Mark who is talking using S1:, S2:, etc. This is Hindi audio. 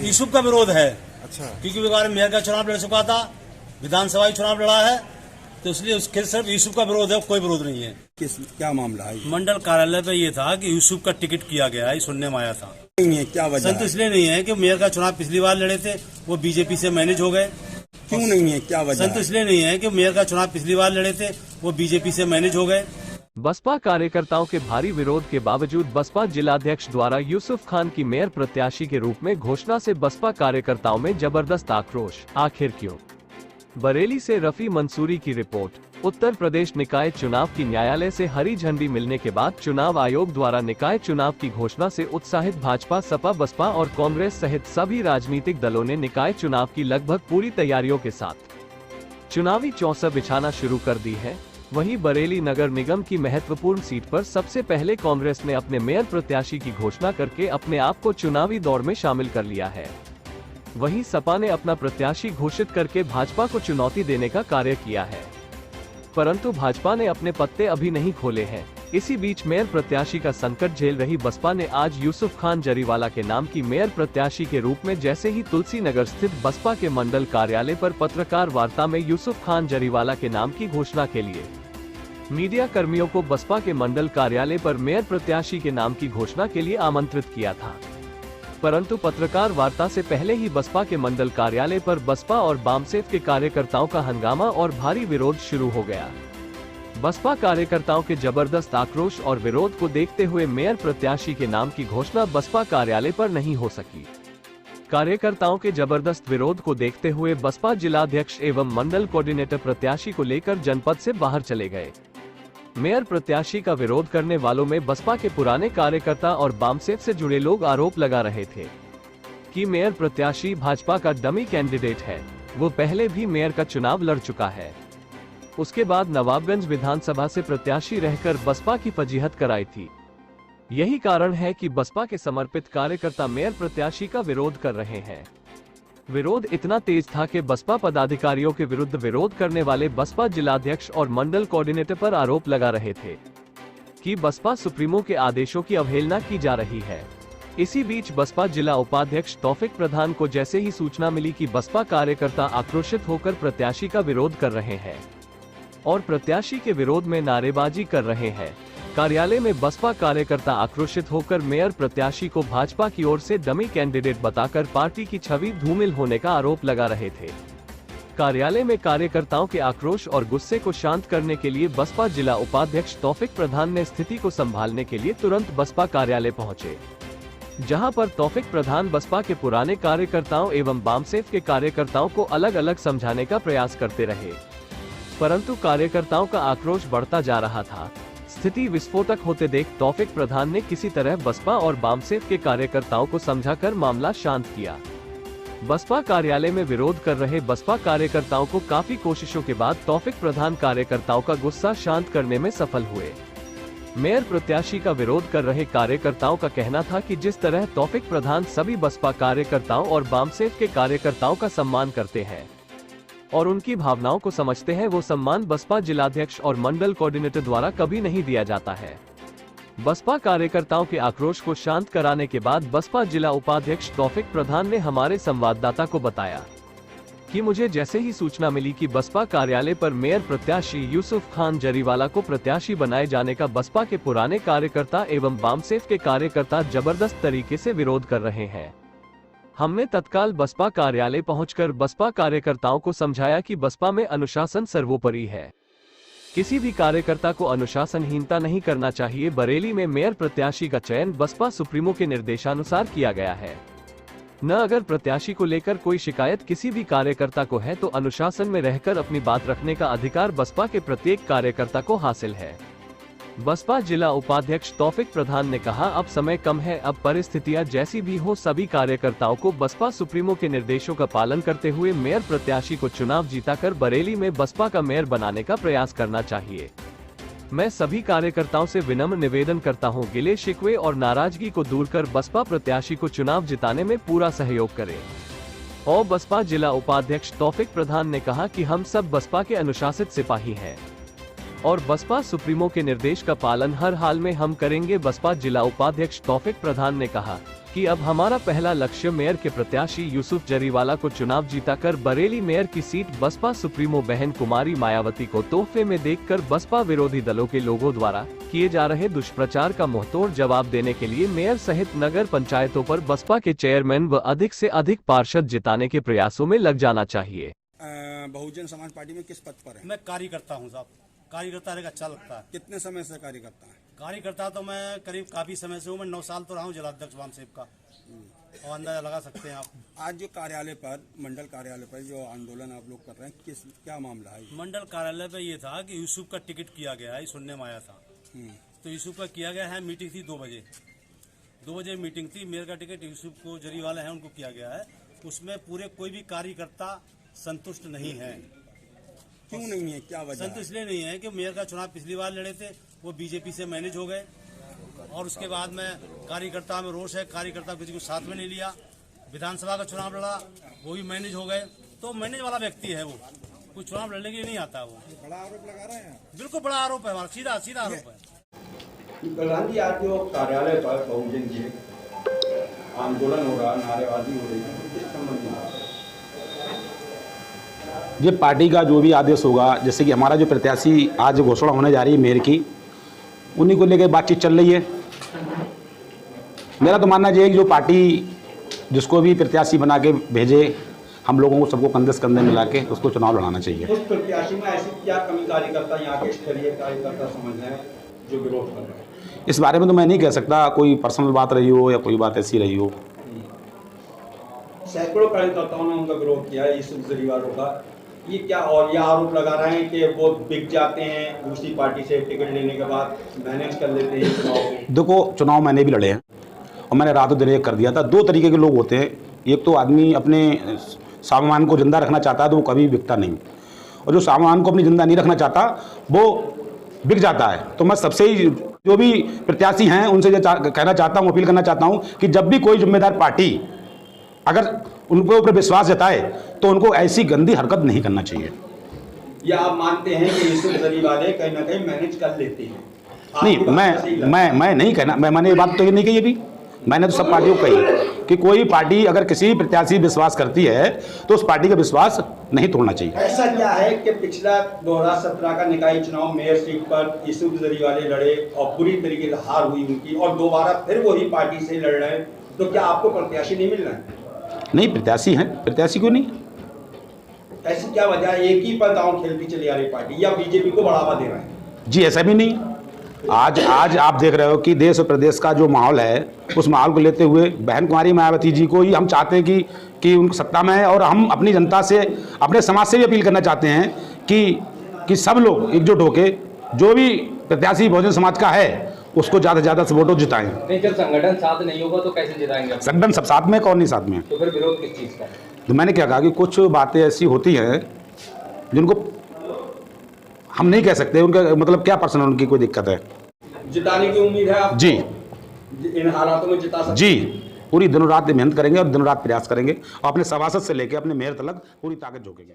S1: यूसुफ का विरोध है।
S2: अच्छा,
S1: क्योंकि वो बार मेयर का चुनाव लड़ चुका था, विधानसभा चुनाव लड़ा है, तो इसलिए उसके सिर्फ यूसुफ का विरोध है, कोई विरोध नहीं है।
S2: क्या मामला है?
S1: मंडल कार्यालय पे ये था कि यूसुफ का टिकट किया गया है, सुनने में आया था।
S2: नहीं है, क्या वजह?
S1: संत इसलिए नहीं है कि मेयर का चुनाव पिछली बार लड़े थे, वो बीजेपी से मैनेज हो गए।
S2: क्यों नहीं है, क्या वजह?
S1: संत इसलिए नहीं है कि मेयर का चुनाव पिछली बार लड़े थे, वो बीजेपी से मैनेज हो गए।
S3: बसपा कार्यकर्ताओं के भारी विरोध के बावजूद बसपा जिलाध्यक्ष द्वारा यूसुफ खान की मेयर प्रत्याशी के रूप में घोषणा से बसपा कार्यकर्ताओं में जबरदस्त आक्रोश। आखिर क्यों? बरेली से रफी मंसूरी की रिपोर्ट। उत्तर प्रदेश निकाय चुनाव की न्यायालय से हरी झंडी मिलने के बाद चुनाव आयोग द्वारा निकाय चुनाव की घोषणा से उत्साहित भाजपा, सपा, बसपा और कांग्रेस सहित सभी राजनीतिक दलों ने निकाय चुनाव की लगभग पूरी तैयारियों के साथ चुनावी चौसर बिछाना शुरू कर दी है। वहीं बरेली नगर निगम की महत्वपूर्ण सीट पर सबसे पहले कांग्रेस ने अपने मेयर प्रत्याशी की घोषणा करके अपने आप को चुनावी दौड़ में शामिल कर लिया है। वहीं सपा ने अपना प्रत्याशी घोषित करके भाजपा को चुनौती देने का कार्य किया है, परंतु भाजपा ने अपने पत्ते अभी नहीं खोले हैं। इसी बीच मेयर प्रत्याशी का संकट झेल रही बसपा ने आज यूसुफ खान जरीवाला के नाम की मेयर प्रत्याशी के रूप में जैसे ही तुलसी नगर स्थित बसपा के मंडल कार्यालय पर पत्रकार वार्ता में यूसुफ खान जरीवाला के नाम की घोषणा के लिए मीडिया कर्मियों को बसपा के मंडल कार्यालय पर मेयर प्रत्याशी के नाम की घोषणा के लिए आमंत्रित किया था, परंतु पत्रकार वार्ता से पहले ही बसपा के मंडल कार्यालय पर बसपा और बामसेफ के कार्यकर्ताओं का हंगामा और भारी विरोध शुरू हो गया। बसपा कार्यकर्ताओं के जबरदस्त आक्रोश और विरोध को देखते हुए मेयर प्रत्याशी के नाम की घोषणा बसपा कार्यालय पर नहीं हो सकी। कार्यकर्ताओं के जबरदस्त विरोध को देखते हुए बसपा जिलाध्यक्ष एवं मंडल कोऑर्डिनेटर प्रत्याशी को लेकर जनपद से बाहर चले गए। मेयर प्रत्याशी का विरोध करने वालों में बसपा के पुराने कार्यकर्ता और बामसेफ से जुड़े लोग आरोप लगा रहे थे कि मेयर प्रत्याशी भाजपा का डमी कैंडिडेट है। वो पहले भी मेयर का चुनाव लड़ चुका है। उसके बाद नवाबगंज विधानसभा से प्रत्याशी रहकर बसपा की फजीहत कराई थी। यही कारण है कि बसपा के समर्पित कार्यकर्ता मेयर प्रत्याशी का विरोध कर रहे हैं। विरोध इतना तेज था कि बसपा पदाधिकारियों के विरुद्ध विरोध करने वाले बसपा जिलाध्यक्ष और मंडल कोऑर्डिनेटर पर आरोप लगा रहे थे कि बसपा सुप्रीमो के आदेशों की अवहेलना की जा रही है। इसी बीच बसपा जिला उपाध्यक्ष तौफिक प्रधान को जैसे ही सूचना मिली कि बसपा कार्यकर्ता आक्रोशित होकर प्रत्याशी का विरोध कर रहे हैं और प्रत्याशी के विरोध में नारेबाजी कर रहे हैं, कार्यालय में बसपा कार्यकर्ता आक्रोशित होकर मेयर प्रत्याशी को भाजपा की ओर से डमी कैंडिडेट बताकर पार्टी की छवि धूमिल होने का आरोप लगा रहे थे। कार्यालय में कार्यकर्ताओं के आक्रोश और गुस्से को शांत करने के लिए बसपा जिला उपाध्यक्ष तौफिक प्रधान ने स्थिति को संभालने के लिए तुरंत बसपा कार्यालय पहुंचे, जहां पर तौफिक प्रधान बसपा के पुराने कार्यकर्ताओं एवं बामसेफ के कार्यकर्ताओं को अलग अलग समझाने का प्रयास करते रहे, परंतु कार्यकर्ताओं का आक्रोश बढ़ता जा रहा था। स्थिति विस्फोटक होते देख तौफिक प्रधान ने किसी तरह बसपा और बामसेफ के कार्यकर्ताओं को समझाकर मामला शांत किया। बसपा कार्यालय में विरोध कर रहे बसपा कार्यकर्ताओं को काफी कोशिशों के बाद तौफिक प्रधान कार्यकर्ताओं का गुस्सा शांत करने में सफल हुए। मेयर प्रत्याशी का विरोध कर रहे कार्यकर्ताओं का कहना था कि जिस तरह तौफिक प्रधान सभी बसपा कार्यकर्ताओं और बामसेफ के कार्यकर्ताओं का सम्मान करते हैं और उनकी भावनाओं को समझते हैं, वो सम्मान बसपा जिलाध्यक्ष और मंडल कोऑर्डिनेटर द्वारा कभी नहीं दिया जाता है। बसपा कार्यकर्ताओं के आक्रोश को शांत कराने के बाद बसपा जिला उपाध्यक्ष तौफिक प्रधान ने हमारे संवाददाता को बताया कि मुझे जैसे ही सूचना मिली कि बसपा कार्यालय पर मेयर प्रत्याशी यूसुफ खान जरीवाला को प्रत्याशी बनाए जाने का बसपा के पुराने कार्यकर्ता एवं बामसेफ के कार्यकर्ता जबरदस्त तरीके से विरोध कर रहे हैं, हमने तत्काल बसपा कार्यालय पहुंचकर बसपा कार्यकर्ताओं को समझाया कि बसपा में अनुशासन सर्वोपरि है, किसी भी कार्यकर्ता को अनुशासनहीनता नहीं करना चाहिए। बरेली में मेयर प्रत्याशी का चयन बसपा सुप्रीमो के निर्देशानुसार किया गया है। न अगर प्रत्याशी को लेकर कोई शिकायत किसी भी कार्यकर्ता को है तो अनुशासन में रहकर अपनी बात रखने का अधिकार बसपा के प्रत्येक कार्यकर्ता को हासिल है। बसपा जिला उपाध्यक्ष तौफिक प्रधान ने कहा, अब समय कम है, अब परिस्थितियां जैसी भी हो सभी कार्यकर्ताओं को बसपा सुप्रीमो के निर्देशों का पालन करते हुए मेयर प्रत्याशी को चुनाव जीताकर बरेली में बसपा का मेयर बनाने का प्रयास करना चाहिए। मैं सभी कार्यकर्ताओं से विनम्र निवेदन करता हूं, गिले शिकवे और नाराजगी को दूर कर बसपा प्रत्याशी को चुनाव जिताने में पूरा सहयोग करें। और बसपा जिला उपाध्यक्ष तौफिक प्रधान ने कहा कि हम सब बसपा के अनुशासित सिपाही हैं, और बसपा सुप्रीमो के निर्देश का पालन हर हाल में हम करेंगे। बसपा जिला उपाध्यक्ष तौफिक प्रधान ने कहा कि अब हमारा पहला लक्ष्य मेयर के प्रत्याशी यूसुफ जरीवाला को चुनाव जीताकर बरेली मेयर की सीट बसपा सुप्रीमो बहन कुमारी मायावती को तोहफे में देकर बसपा विरोधी दलों के लोगों द्वारा किए जा रहे दुष्प्रचार का मुंहतोड़ जवाब देने के लिए मेयर सहित नगर पंचायतों पर बसपा के चेयरमैन व अधिक से अधिक पार्षद जिताने के प्रयासों में लग जाना चाहिए।
S2: बहुजन समाज पार्टी में किस पद पर है?
S1: मैं कार्यकर्ता हूँ साहब, कार्यकर्ता रहकर अच्छा लगता है।
S2: कितने समय से कार्यकर्ता है?
S1: कार्यकर्ता तो मैं करीब काफी समय से हूँ, मैं 9 साल तो रहा हूँ जिलाध्यक्ष वामसेब का, और अंदाजा लगा सकते हैं आप।
S2: आज जो कार्यालय पर, मंडल कार्यालय पर जो आंदोलन आप लोग कर रहे हैं, क्या मामला है?
S1: मंडल कार्यालय पे ये था कि यूसुफ का टिकट किया गया है, सुनने में आया था। तो यूसुफ का किया गया है, मीटिंग थी 2 बजे, 2 बजे मीटिंग थी। मेयर का टिकट यूसुफ को जरीवाला है उनको किया गया है। उसमें पूरे कोई भी कार्यकर्ता संतुष्ट नहीं है।
S2: क्यों नहीं है, क्या वजह?
S1: संतुष्ट इसलिए नहीं है कि मेयर का चुनाव पिछली बार लड़े थे, वो बीजेपी से मैनेज हो गए, और उसके बाद में कार्यकर्ता में रोष है, कार्यकर्ता किसी को साथ में नहीं लिया। विधानसभा का चुनाव लड़ा, वो भी मैनेज हो गए। तो मैनेज वाला व्यक्ति है वो, कोई चुनाव लड़ने के लिए नहीं आता। वो
S2: बड़ा आरोप लगा रहे हैं।
S1: बिल्कुल बड़ा आरोप है, हमारा सीधा सीधा आरोप है।
S4: प्रधान जी, आज जो कार्यालय पर बहुजन जी आंदोलन हो रहा, नारेबाजी हो रही है, किस संबंध में?
S5: ये पार्टी का जो भी आदेश होगा, जैसे कि हमारा जो प्रत्याशी आज घोषणा होने जा रही है मेयर की, उन्हीं को लेकर बातचीत चल रही है। मेरा तो मानना ये है कि जो पार्टी जिसको भी प्रत्याशी बना के भेजे, हम लोगों को सबको कंधे से कंधे मिला के उसको चुनाव लड़ाना चाहिए।
S4: उस प्रत्याशी में ऐसी क्या कमी कार्यकर्ता यहाँ के स्तरीय कार्यकर्ता समझ रहे हैं जो विरोध कर रहे हैं?
S5: इस बारे में तो मैं नहीं कह सकता, कोई पर्सनल बात रही हो या कोई बात ऐसी रही हो।
S4: सैकड़ों कार्यकर्ताओं ने उनका विरोध किया है यूसुफ जरीवाला का। ये क्या, और ये आरोप लगा रहे हैं कि वो बिक जाते हैं दूसरी पार्टी से टिकट लेने के बाद, मैनेज कर लेते हैं चुनाव को।
S5: देखो, चुनाव मैंने भी लड़े हैं और मैंने रातों दिन एक कर दिया था। 2 तरीके के लोग होते हैं। एक तो आदमी अपने सामान को जिंदा रखना चाहता है तो वो कभी बिकता नहीं, और जो सामान को अपनी जिंदा नहीं रखना चाहता वो बिक जाता है। तो मैं सबसे ही जो भी प्रत्याशी हैं उनसे ये कहना चाहता हूँ, अपील करना चाहता हूँ कि जब भी कोई जिम्मेदार पार्टी अगर उनके ऊपर विश्वास जताए तो उनको ऐसी गंदी हरकत नहीं करना चाहिए।
S4: या आप मानते हैं कि यूसुफ जरीवाला कहीं ना कहीं मैनेज कर लेते हैं?
S5: नहीं, मैं नहीं कहना, मैंने ये बात तो ये नहीं कही अभी। मैंने तो सब पार्टियों को कही कि कोई पार्टी अगर किसी प्रत्याशी विश्वास करती है तो उस पार्टी का विश्वास नहीं तोड़ना चाहिए।
S4: ऐसा क्या है कि पिछला 2017 का निकाय चुनाव मेयर सीट पर यूसुफ जरीवाला लड़े और पूरी तरीके से हार हुई उनकी, और दोबारा फिर वही पार्टी से लड़ रहे हैं, तो क्या आपको प्रत्याशी नहीं मिल रहा है? नहीं,
S5: प्रत्याशी हैं, प्रत्याशी क्यों नहीं?
S4: ऐसी क्या वजह है? एक ही पर दांव खेलती चली आ रही पार्टी, या बीजेपी को बढ़ावा दे रहा है?
S5: जी, ऐसा भी नहीं। आज आप देख रहे हो कि देश और प्रदेश का जो माहौल है, उस माहौल को लेते हुए बहन कुमारी मायावती जी को ही हम चाहते हैं कि उनको सत्ता में है, और हम अपनी जनता से, अपने समाज से भी अपील करना चाहते हैं कि सब लोग एकजुट होकर जो भी प्रत्याशी बहुजन समाज का है उसको ज़्यादा से ज़्यादा वोटों जिताएं।
S6: नहीं, जब संगठन साथ नहीं होगा तो कैसे जिताएंगे?
S5: संगठन सब साथ में, कौन नहीं साथ में?
S6: तो फिर विरोध किस चीज़ का?
S5: तो मैंने क्या कहा कि कुछ बातें ऐसी होती हैं जिनको हम नहीं कह सकते, उनका मतलब क्या पर्सनल उनकी कोई दिक्कत है।
S4: जिताने की उम्मीद है आप?
S5: जी,
S4: इन हालातों में जिता सकते?
S5: जी, पूरी दिनों रात मेहनत करेंगे और दिनों रात प्रयास करेंगे, और अपने सभासद से लेकर अपने मेयर तक पूरी ताकत झोंकेंगे।